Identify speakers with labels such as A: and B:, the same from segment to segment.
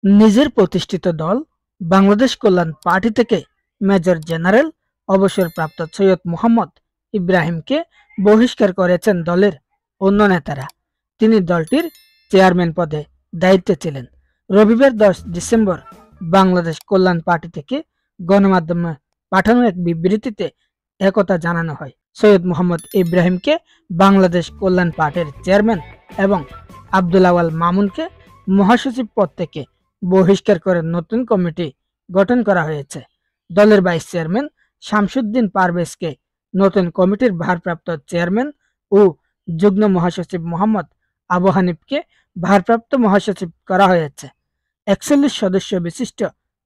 A: নিজের প্রতিষ্ঠিত দল বাংলাদেশ কল্যাণ পার্টি থেকে মেজর জেনারেল অবসরপ্রাপ্ত সৈয়দ মোহাম্মদ ইব্রাহিমকে বহিষ্কার করেছেন দলের অন্য নেতারা। তিনি দলটির চেয়ারম্যান পদে দায়িত্বে ছিলেন। রবিবার 10 ডিসেম্বর বাংলাদেশ কল্যাণ পার্টি থেকে গণমাধ্যমে পাঠানো এক বিবৃতিতে একথা জানানো হয়। সৈয়দ মোহাম্মদ ইব্রাহিমকে বাংলাদেশ কল্যাণ পার্টির চেয়ারম্যান এবং আব্দুল আওয়াল মামুনকে মহাসচিব পদ থেকে বহিষ্কার করে নতুন কমিটি গঠন করা হয়েছে। দলের ভাইস চেয়ারম্যান শামসুদ্দিন পারভেজকে নতুন কমিটির ভারপ্রাপ্ত চেয়ারম্যান ও যুগ্ম মহাসচিব মোহাম্মদ আবু হানিফকে ভারপ্রাপ্ত মহাসচিব করা হয়েছে। 41 সদস্য বিশিষ্ট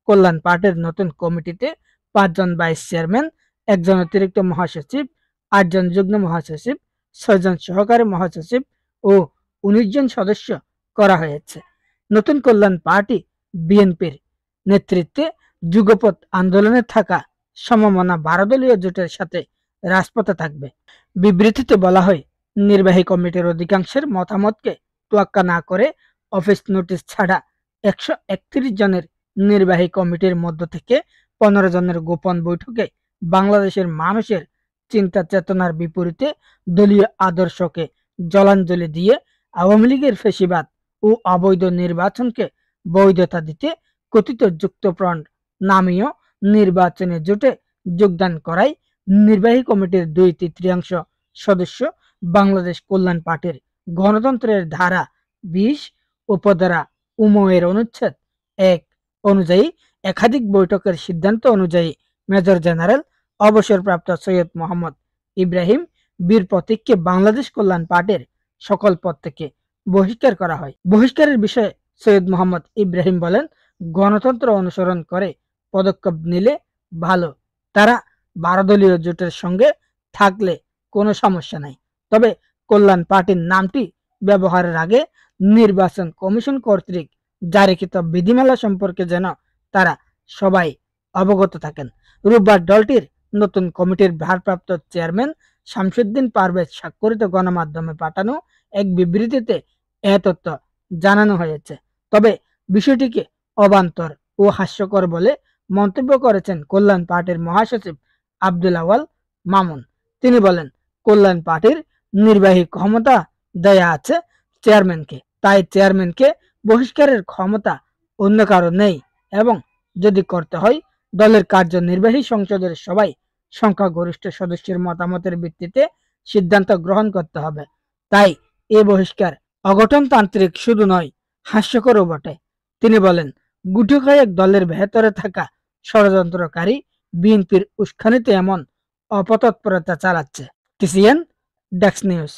A: কল্যাণ পার্টির নতুন কমিটিতে 5 জন ভাইস চেয়ারম্যান, 1 জন অতিরিক্ত মহাসচিব, 8 জন যুগ্ম মহাসচিব, 6 জন সহকারী মহাসচিব ও 19 জন সদস্য করা হয়েছে। নতুন কল্যাণ পার্টি বিএনপির নেতৃত্বে যুগপৎ আন্দোলনে থাকা সমমনা 12 দলীয় জোটের সাথে রাজপথে থাকবে। বিবৃতিতে বলা হয়, নির্বাহী কমিটির অধিকাংশের মতামতকে তোয়াক্কা না করে অফিস নোটিশ ছাড়া 131 জনের নির্বাহী কমিটির মধ্য থেকে 15 জনের গোপন বৈঠকে বাংলাদেশের মানুষের চিন্তা চেতনার বিপরীতে দলীয় আদর্শকে জলাঞ্জলি দিয়ে আওয়ামী লীগের ফ্যাসিবাদ ও অবৈধ নির্বাচনকে বৈধতা দিতে কথিত যুক্তফ্রন্ট নামীয় নির্বাচনী জোটে যোগদান করায় নির্বাহী কমিটির 2/3 সদস্য বাংলাদেশ কল্যাণ পার্টির গণতন্ত্রের ধারা 20 উপধারা এর অনুচ্ছেদ 1 অনুযায়ী একাধিক বৈঠকের সিদ্ধান্ত অনুযায়ী মেজর জেনারেল অবসরপ্রাপ্ত সৈয়দ মোহাম্মদ ইব্রাহিম বীর প্রতীককে বাংলাদেশ কল্যাণ পার্টির সকল পদ থেকে বহিষ্কার করা হয়। বহিষ্কারের বিষয়ে সৈয়দ মোহাম্মদ ইব্রাহিম বলেন, গণতন্ত্র অনুসরণ করে পদক্ষেপ নিলে ভালো। তারা 12 দলীয় জোটের সঙ্গে থাকলে কোনো সমস্যা নাই। তবে কল্যাণ পার্টির নামটি ব্যবহারের আগে নির্বাচন কমিশন কর্তৃক জারিকৃত বিধিমালা সম্পর্কে যেন তারা সবাই অবগত থাকেন। রোববার দলটির নতুন কমিটির ভারপ্রাপ্ত চেয়ারম্যান শামসুদ্দিন পারভেজ স্বাক্ষরিত গণমাধ্যমে পাঠানো এক বিবৃতিতে এ তথ্য জানানো হয়েছে। তবে বিষয়টিকে অবান্তর ও হাস্যকর বলে মন্তব্য করেছেন কল্যাণ পার্টির মহাসচিব আব্দুল আওয়াল মামুন। তিনি বলেন, কল্যাণ পার্টির নির্বাহী ক্ষমতা দেয়া আছে চেয়ারম্যানকে, তাই চেয়ারম্যানকে বহিষ্কারের ক্ষমতা অন্য কারো নেই এবং যদি করতে হয় দলের কার্যনির্বাহী সংসদের সবাই সংখ্যাগরিষ্ঠ সদস্যের মতামতের ভিত্তিতে সিদ্ধান্ত গ্রহণ করতে হবে। তাই এ বহিষ্কার অগঠনতান্ত্রিক শুধু নয়, হাস্যকরও বটে। তিনি বলেন, গুটি কয়েক দলের ভেতরে থাকা ষড়যন্ত্রকারী বিএনপির উস্কানিতে এমন অপতৎপরতা চালাচ্ছে। TCN desk news.